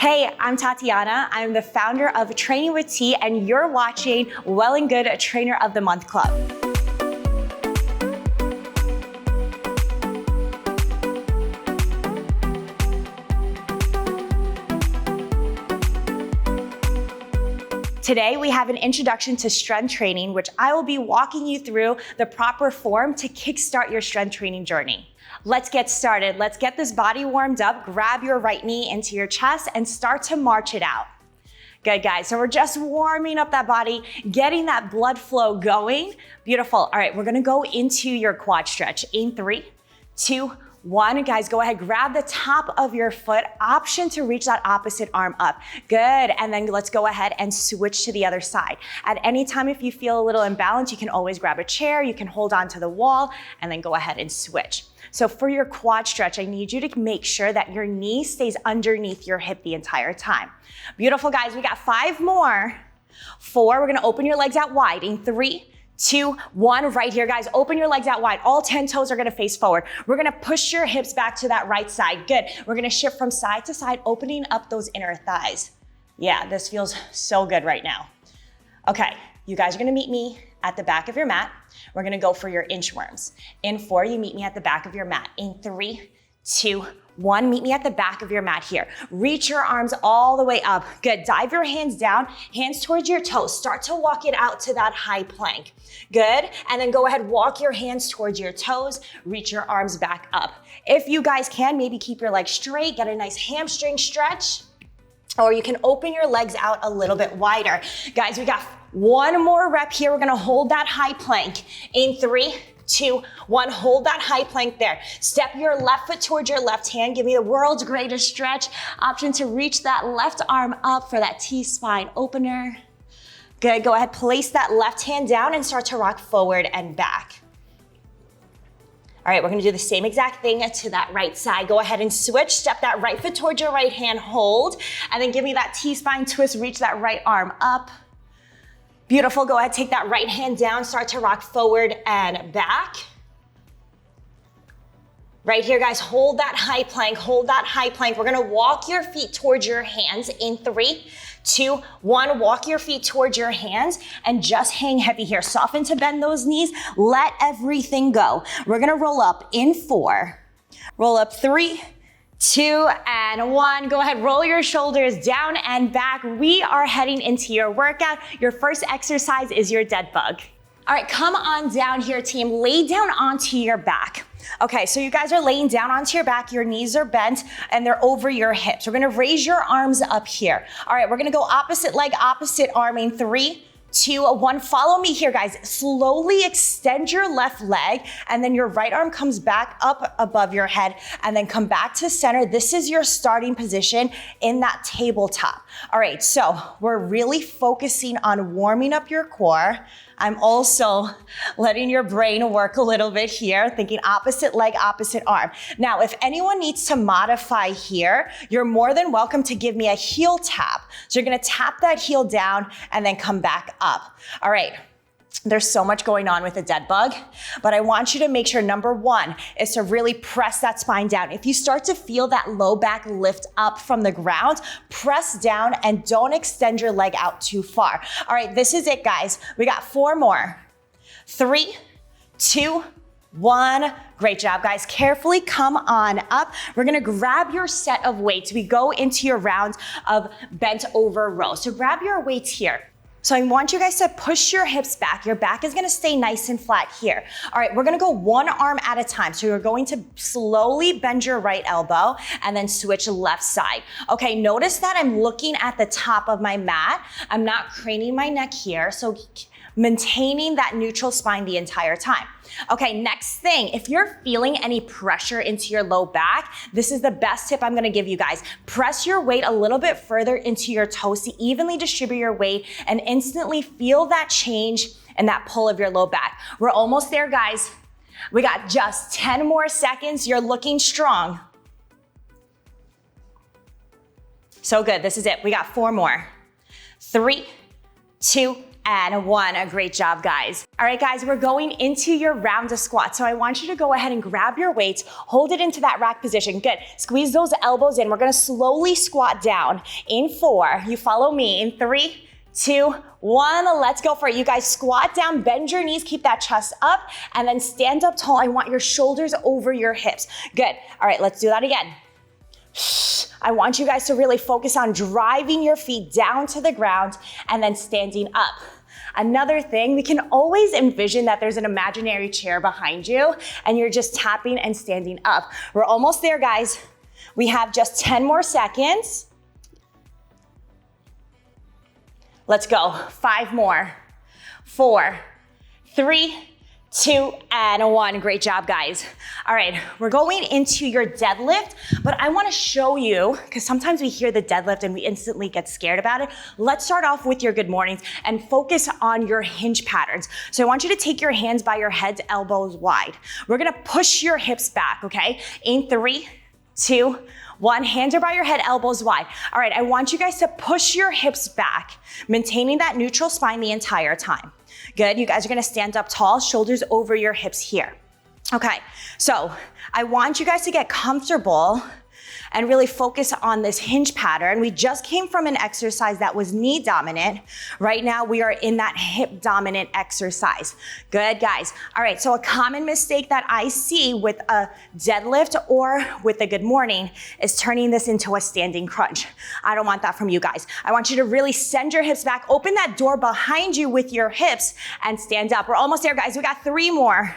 Hey, I'm Tatiana. I'm the founder of Training with T, and you're watching Well+Good Trainer of the Month Club. Today, we have an introduction to strength training, which I will be walking you through the proper form to kickstart your strength training journey. Let's get started. Let's get this body warmed up. Grab your right knee into your chest and start to march it out. Good, guys. So we're just warming up that body, getting that blood flow going. Beautiful. All right, we're gonna go into your quad stretch in 3, 2, 1. Guys, go ahead, grab the top of your foot, option to reach that opposite arm up. Good, and then let's go ahead and switch to the other side. At any time, if you feel a little imbalanced, you can always grab a chair, you can hold on to the wall, and then go ahead and switch. So for your quad stretch, I need you to make sure that your knee stays underneath your hip the entire time. Beautiful, guys, we got 5 more. 4, we're gonna open your legs out wide in 3, 2, 1, right here, guys. Open your legs out wide. All 10 toes are gonna face forward. We're gonna push your hips back to that right side. Good. We're gonna shift from side to side, opening up those inner thighs. Yeah, this feels so good right now. Okay, you guys are gonna meet me at the back of your mat. We're gonna go for your inchworms. In 4, you meet me at the back of your mat. In 3, 2, 1, meet me at the back of your mat here. Reach your arms all the way up. Good, dive your hands down, hands towards your toes. Start to walk it out to that high plank. Good, and then go ahead, walk your hands towards your toes, reach your arms back up. If you guys can, maybe keep your legs straight, get a nice hamstring stretch, or you can open your legs out a little bit wider. Guys, we got 1 more rep here. We're gonna hold that high plank. In 3, 2, 1, hold that high plank there. Step your left foot towards your left hand. Give me the world's greatest stretch. Option to reach that left arm up for that T-spine opener. Good, go ahead, place that left hand down and start to rock forward and back. All right, we're gonna do the same exact thing to that right side. Go ahead and switch, step that right foot towards your right hand, hold, and then give me that T-spine twist, reach that right arm up. Beautiful, go ahead, take that right hand down, start to rock forward and back. Right here, guys, hold that high plank, hold that high plank. We're gonna walk your feet towards your hands in 3, 2, 1, walk your feet towards your hands and just hang heavy here. Soften to bend those knees, let everything go. We're gonna roll up in 4, roll up 3, 2, and 1. Go ahead, roll your shoulders down and back. We are heading into your workout. Your first exercise is your dead bug. All right, come on down here, team. Lay down onto your back. Okay, so you guys are laying down onto your back, your knees are bent, and they're over your hips. We're gonna raise your arms up here. All right, we're gonna go opposite leg, opposite arm in 3, 2, 1. Follow me here, guys. Slowly extend your left leg, and then your right arm comes back up above your head, and then come back to center. This is your starting position in that tabletop. All right, so we're really focusing on warming up your core. I'm also letting your brain work a little bit here, thinking opposite leg, opposite arm. Now, if anyone needs to modify here, you're more than welcome to give me a heel tap. So you're gonna tap that heel down and then come back up. All right. There's so much going on with a dead bug, but I want you to make sure number 1 is to really press that spine down. If you start to feel that low back lift up from the ground, press down and don't extend your leg out too far. All right, this is it, guys. We got 4 more. 3, 2, 1. Great job, guys. Carefully come on up. We're gonna grab your set of weights. We go into your round of bent over row. So grab your weights here. So I want you guys to push your hips back. Your back is gonna stay nice and flat here. All right, we're gonna go 1 arm at a time. So you're going to slowly bend your right elbow and then switch left side. Okay, notice that I'm looking at the top of my mat. I'm not craning my neck here. So maintaining that neutral spine the entire time. Okay, next thing, if you're feeling any pressure into your low back, this is the best tip I'm gonna give you guys. Press your weight a little bit further into your toes to evenly distribute your weight and instantly feel that change and that pull of your low back. We're almost there, guys. We got just 10 more seconds. You're looking strong. So good, this is it. We got 4 more. 3, 2, and 1. Great job, guys. All right, guys, we're going into your round of squats. So I want you to go ahead and grab your weights, hold it into that rack position. Good. Squeeze those elbows in. We're gonna slowly squat down. In 4, you follow me. In 3, 2, 1, let's go for it. You guys squat down, bend your knees, keep that chest up, and then stand up tall. I want your shoulders over your hips. Good. All right, let's do that again. I want you guys to really focus on driving your feet down to the ground and then standing up. Another thing, we can always envision that there's an imaginary chair behind you and you're just tapping and standing up. We're almost there, guys. We have just 10 more seconds. Let's go. 5 more. 4, 3, 2, and 1. Great job, guys. All right, we're going into your deadlift, but I wanna show you, because sometimes we hear the deadlift and we instantly get scared about it. Let's start off with your good mornings and focus on your hinge patterns. So I want you to take your hands by your heads, elbows wide. We're gonna push your hips back, okay? In 3, 2, 1, hands are by your head, elbows wide. All right, I want you guys to push your hips back, maintaining that neutral spine the entire time. Good, you guys are gonna stand up tall, shoulders over your hips here. Okay, so I want you guys to get comfortable and really focus on this hinge pattern. We just came from an exercise that was knee dominant. Right now we are in that hip dominant exercise. Good, guys. All right, so a common mistake that I see with a deadlift or with a good morning is turning this into a standing crunch. I don't want that from you guys. I want you to really send your hips back, open that door behind you with your hips and stand up. We're almost there, guys. We got 3 more.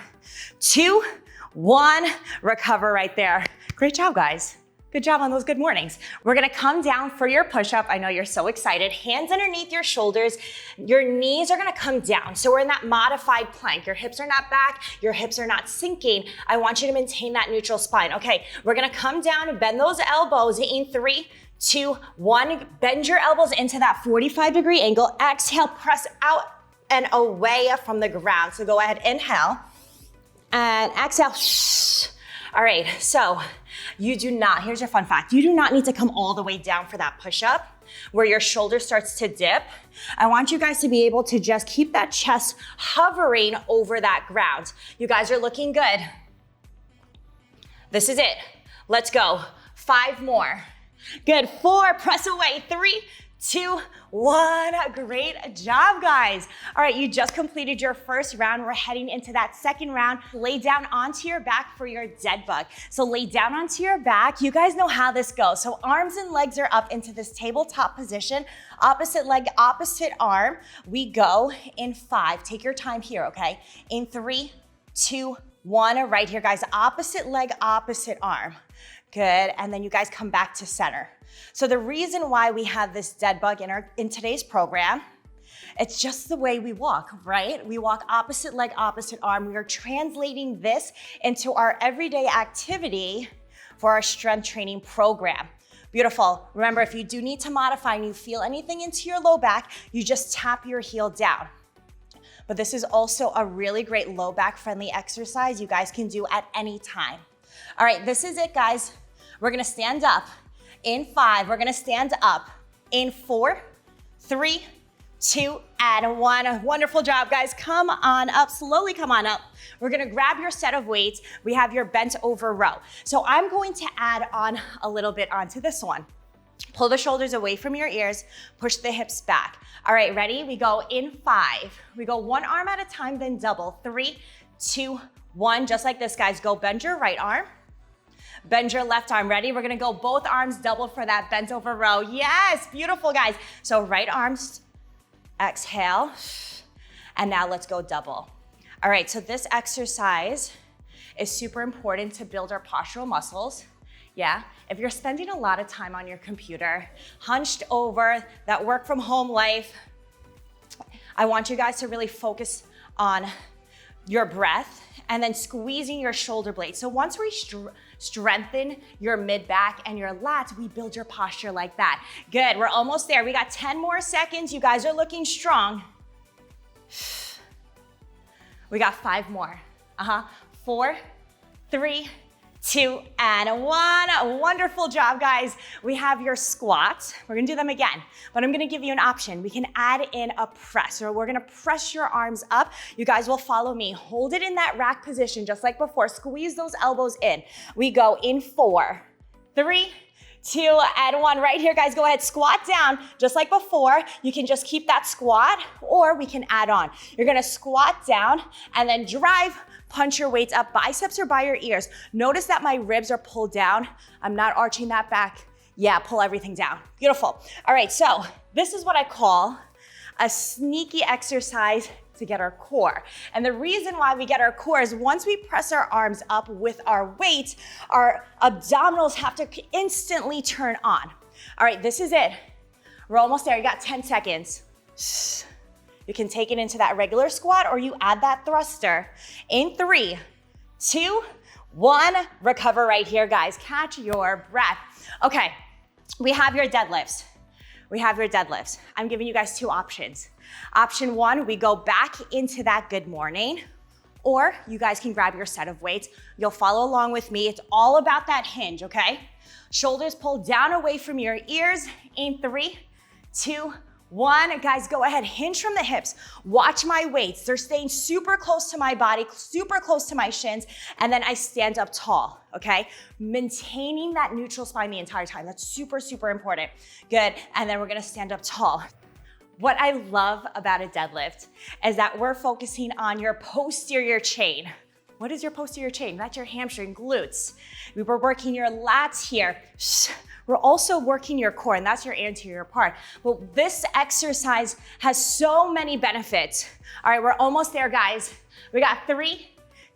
2, 1, recover right there. Great job, guys. Good job on those good mornings. We're gonna come down for your push-up. I know you're so excited. Hands underneath your shoulders. Your knees are gonna come down. So we're in that modified plank. Your hips are not back. Your hips are not sinking. I want you to maintain that neutral spine. Okay, we're gonna come down and bend those elbows in 3, 2, 1. Bend your elbows into that 45-degree angle. Exhale, press out and away from the ground. So go ahead, inhale. And exhale. All right, so you do not, here's your fun fact, you do not need to come all the way down for that push-up where your shoulder starts to dip. I want you guys to be able to just keep that chest hovering over that ground. You guys are looking good. This is it. Let's go. 5 more. Good. 4, press away. 3, 2, 1. Great job, guys. All right, you just completed your first round. We're heading into that second round. Lay down onto your back for your dead bug. So lay down onto your back. You guys know how this goes. So arms and legs are up into this tabletop position. Opposite leg, opposite arm. We go in 5. Take your time here, okay? In 3, 2, 1. Right here, guys. Opposite leg, opposite arm. Good, and then you guys come back to center. So the reason why we have this dead bug in today's program, it's just the way we walk, right? We walk opposite leg, opposite arm. We are translating this into our everyday activity for our strength training program. Beautiful. Remember, if you do need to modify and you feel anything into your low back, you just tap your heel down. But this is also a really great low back friendly exercise you guys can do at any time. All right, this is it, guys. We're gonna stand up. In 5, we're gonna stand up. In 4, 3, 2, and 1. Wonderful job, guys. Come on up, slowly come on up. We're gonna grab your set of weights. We have your bent over row. So I'm going to add on a little bit onto this one. Pull the shoulders away from your ears, push the hips back. All right, ready? We go in 5. We go 1 arm at a time, then double. 3, 2, 1, just like this, guys. Go bend your right arm. Bend your left arm. Ready? We're gonna go both arms double for that bent over row. Yes, beautiful, guys. So right arms, exhale, and now let's go double. All right, so this exercise is super important to build our postural muscles. Yeah, if you're spending a lot of time on your computer, hunched over, that work from home life, I want you guys to really focus on your breath and then squeezing your shoulder blades. So once we strengthen your mid back and your lats, we build your posture like that. Good, we're almost there. We got 10 more seconds. You guys are looking strong. We got 5 more. 4, 3, 2, and 1. Wonderful job, guys. We have your squats. We're gonna do them again, but I'm gonna give you an option. We can add in a press, or we're gonna press your arms up. You guys will follow me. Hold it in that rack position, just like before. Squeeze those elbows in. We go in 4, 3, 2, and 1. Right here, guys, go ahead, squat down, just like before. You can just keep that squat, or we can add on. You're gonna squat down and then drive, punch your weights up, biceps are by your ears. Notice that my ribs are pulled down. I'm not arching that back. Yeah, pull everything down. Beautiful. All right, so this is what I call a sneaky exercise to get our core. And the reason why we get our core is once we press our arms up with our weight, our abdominals have to instantly turn on. All right, this is it. We're almost there. You got 10 seconds. You can take it into that regular squat, or you add that thruster. In 3, 2, 1. Recover right here, guys. Catch your breath. Okay, we have your deadlifts. I'm giving you guys 2 options. Option 1, we go back into that good morning, or you guys can grab your set of weights. You'll follow along with me. It's all about that hinge, okay? Shoulders pulled down away from your ears. In 3, 2, 1. Guys, go ahead, hinge from the hips. Watch my weights. They're staying super close to my body, super close to my shins, and then I stand up tall, okay? Maintaining that neutral spine the entire time. That's super, super important. Good, and then we're gonna stand up tall. What I love about a deadlift is that we're focusing on your posterior chain. What is your posterior chain? That's your hamstring, glutes. We were working your lats here. We're also working your core, and that's your anterior part. But this exercise has so many benefits. All right, we're almost there, guys. We got 3,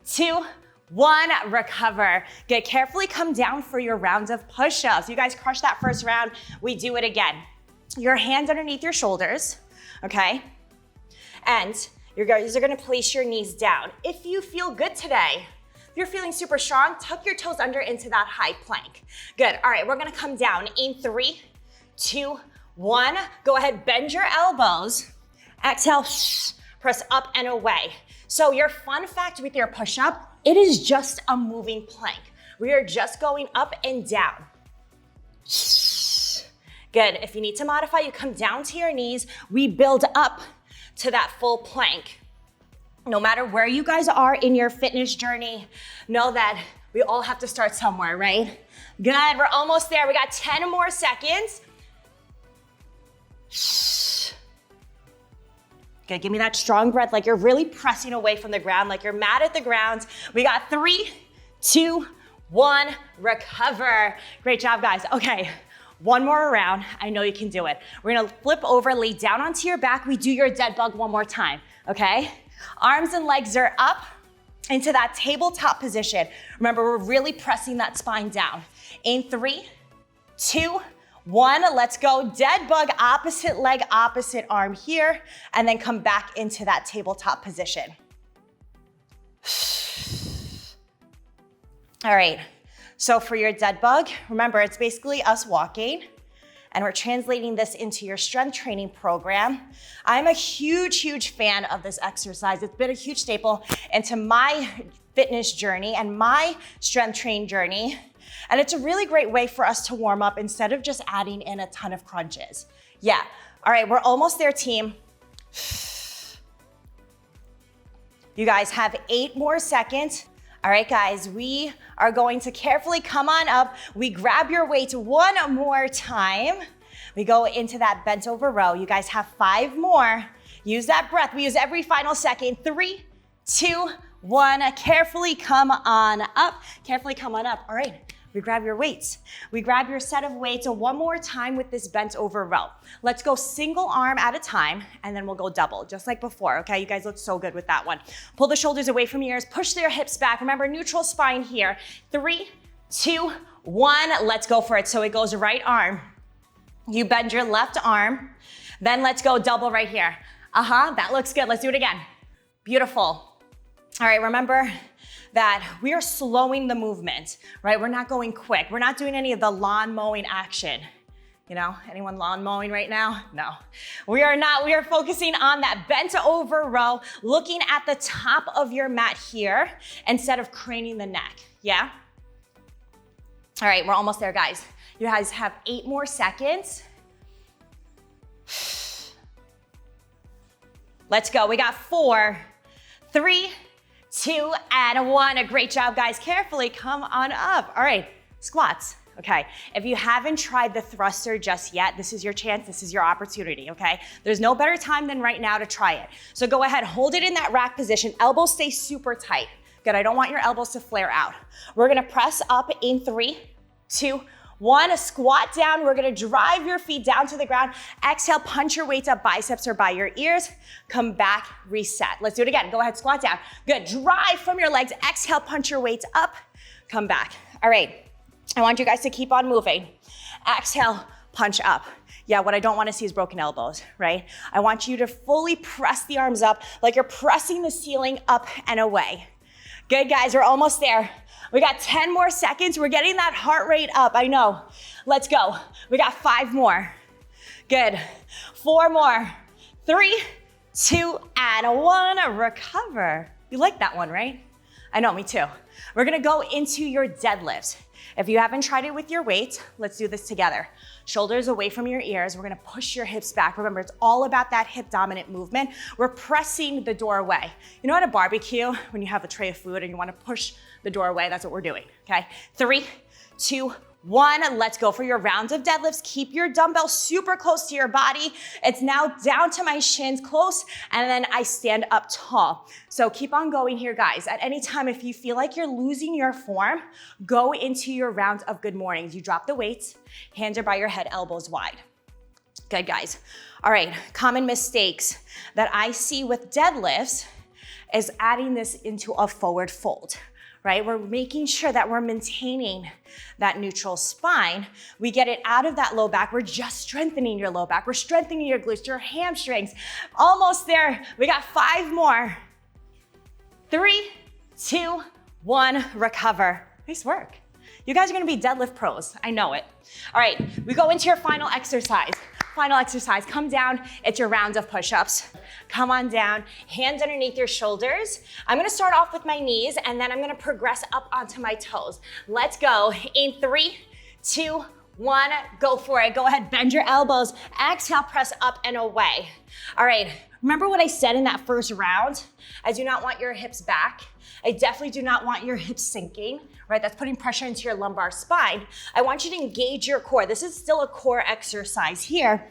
2, 1, recover. Good, carefully come down for your rounds of push-ups. You guys crushed that first round. We do it again. Your hands underneath your shoulders, okay? And you guys are gonna place your knees down. If you feel good today, if you're feeling super strong, tuck your toes under into that high plank. Good, all right, we're gonna come down in 3, 2, 1. Go ahead, bend your elbows. Exhale, press up and away. So your fun fact with your push-up, it is just a moving plank. We are just going up and down. Good, if you need to modify, you come down to your knees. We build up to that full plank. No matter where you guys are in your fitness journey, know that we all have to start somewhere, right? Good, we're almost there. We got 10 more seconds. Good, give me that strong breath, like you're really pressing away from the ground, like you're mad at the ground. We got 3, 2, 1, recover. Great job, guys. Okay. One more round. I know you can do it. We're gonna flip over, lay down onto your back. We do your dead bug one more time, okay? Arms and legs are up into that tabletop position. Remember, we're really pressing that spine down. In 3, 2, 1, let's go. Dead bug, opposite leg, opposite arm here, and then come back into that tabletop position. All right. So for your dead bug, remember, it's basically us walking, and we're translating this into your strength training program. I'm a huge, huge fan of this exercise. It's been a huge staple into my fitness journey and my strength training journey. And it's a really great way for us to warm up instead of just adding in a ton of crunches. Yeah, all right, we're almost there, team. You guys have 8 more seconds. All right, guys, we are going to carefully come on up. We grab your weight one more time. We go into that bent over row. You guys have 5 more. Use that breath. We use every final second. 3, 2, 1. Carefully come on up. Carefully come on up. All right. We grab your weights. We grab your set of weights one more time with this bent over row. Let's go single arm at a time, and then we'll go double, just like before, okay? You guys look so good with that one. Pull the shoulders away from your ears, push their hips back. Remember, neutral spine here. 3, 2, 1, let's go for it. So it goes right arm. You bend your left arm. Then let's go double right here. That looks good. Let's do it again. Beautiful. All right, remember that we are slowing the movement, right? We're not going quick. We're not doing any of the lawn mowing action. You know, anyone lawn mowing right now? No, we are not. We are focusing on that bent over row, looking at the top of your mat here instead of craning the neck, yeah? All right, we're almost there, guys. You guys have 8 more seconds. Let's go. We got 4, 3, 2, and 1. A great job, guys. Carefully come on up. All right, squats. Okay, if you haven't tried the thruster just yet, this is your chance, this is your opportunity, okay? There's no better time than right now to try it. So go ahead, hold it in that rack position. Elbows stay super tight. Good, I don't want your elbows to flare out. We're gonna press up in 3, 2, 1. Squat down. We're gonna drive your feet down to the ground. Exhale, punch your weights up, biceps are by your ears. Come back, reset. Let's do it again. Go ahead, squat down. Good, drive from your legs. Exhale, punch your weights up. Come back. All right. I want you guys to keep on moving. Exhale, punch up. Yeah, what I don't want to see is broken elbows, right? I want you to fully press the arms up like you're pressing the ceiling up and away. Good, guys, we're almost there. We got 10 more seconds. We're getting that heart rate up, I know. Let's go. We got 5 more. Good. 4 more. 3, 2, and 1. Recover. You like that one, right? I know, me too. We're gonna go into your deadlifts. If you haven't tried it with your weight, let's do this together. Shoulders away from your ears. We're gonna push your hips back. Remember, it's all about that hip dominant movement. We're pressing the door away. You know at a barbecue, when you have a tray of food and you wanna push the door away, that's what we're doing, okay? 3, 2, 1, let's go for your rounds of deadlifts. Keep your dumbbell super close to your body. It's now down to my shins, close, and then I stand up tall. So keep on going here, guys. At any time, if you feel like you're losing your form, go into your round of good mornings. You drop the weights, hands are by your head, elbows wide. Good, guys. All right, common mistakes that I see with deadlifts is adding this into a forward fold. Right? We're making sure that we're maintaining that neutral spine. We get it out of that low back. We're just strengthening your low back. We're strengthening your glutes, your hamstrings. Almost there. We got 5 more. 3, 2, 1, recover. Nice work. You guys are gonna be deadlift pros. I know it. All right, we go into your final exercise. Final exercise, come down. It's your round of push-ups. Come on down, hands underneath your shoulders. I'm gonna start off with my knees and then I'm gonna progress up onto my toes. Let's go in 3, 2, 1, go for it. Go ahead, bend your elbows. Exhale, press up and away. All right, remember what I said in that first round? I do not want your hips back. I definitely do not want your hips sinking, right? That's putting pressure into your lumbar spine. I want you to engage your core. This is still a core exercise here.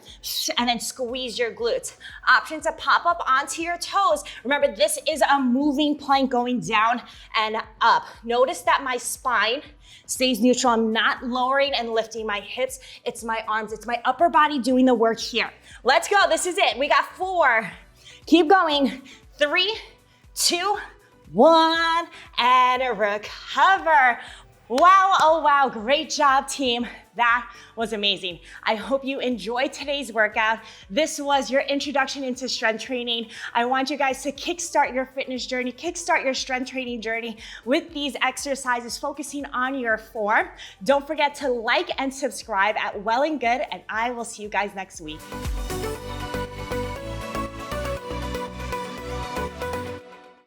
And then squeeze your glutes. Option to pop up onto your toes. Remember, this is a moving plank going down and up. Notice that my spine stays neutral. I'm not lowering and lifting my hips. It's my arms, it's my upper body doing the work here. Let's go, this is it. We got 4. Keep going. 3, 2, 1, and recover. Wow, oh wow, great job, team. That was amazing. I hope you enjoyed today's workout. This was your introduction into strength training. I want you guys to kickstart your fitness journey, kickstart your strength training journey with these exercises, focusing on your form. Don't forget to like and subscribe at Well+Good, and I will see you guys next week.